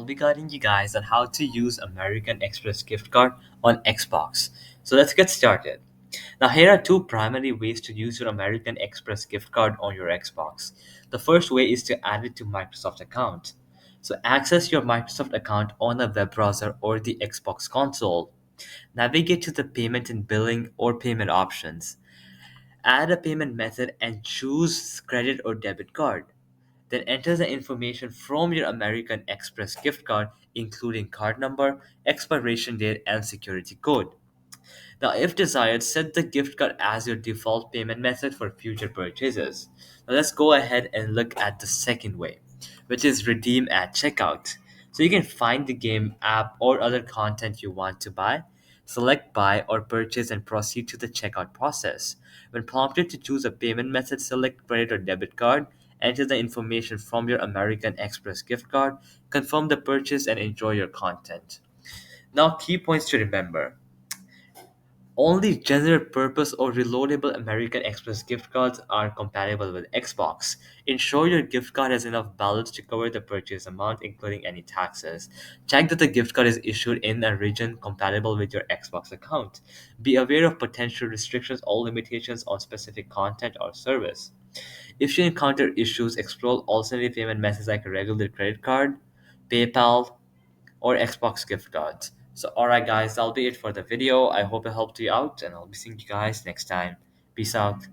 I'll be guiding you guys on how to use American Express gift card on Xbox. So let's get started. Now, here are two primary ways to use your American Express gift card on your Xbox. The first way is to add it to Microsoft account. So access your Microsoft account on a web browser or the Xbox console. Navigate to the payment and billing or payment options. Add a payment method and choose credit or debit card. Then enter the information from your American Express gift card, including card number, expiration date, and security code. Now, if desired, set the gift card as your default payment method for future purchases. Now, let's go ahead and look at the second way, which is redeem at checkout. So you can find the game, app, or other content you want to buy, select buy or purchase, and proceed to the checkout process. When prompted to choose a payment method, select credit or debit card, enter the information from your American Express gift card, confirm the purchase, and enjoy your content. Now, key points to remember. Only general purpose or reloadable American Express gift cards are compatible with Xbox. Ensure your gift card has enough balance to cover the purchase amount, including any taxes. Check that the gift card is issued in a region compatible with your Xbox account. Be aware of potential restrictions or limitations on specific content or service. If you encounter issues, explore alternative payment methods like a regular credit card, PayPal, or Xbox gift cards. So, alright, guys, that'll be it for the video. I hope it helped you out, and I'll be seeing you guys next time. Peace out.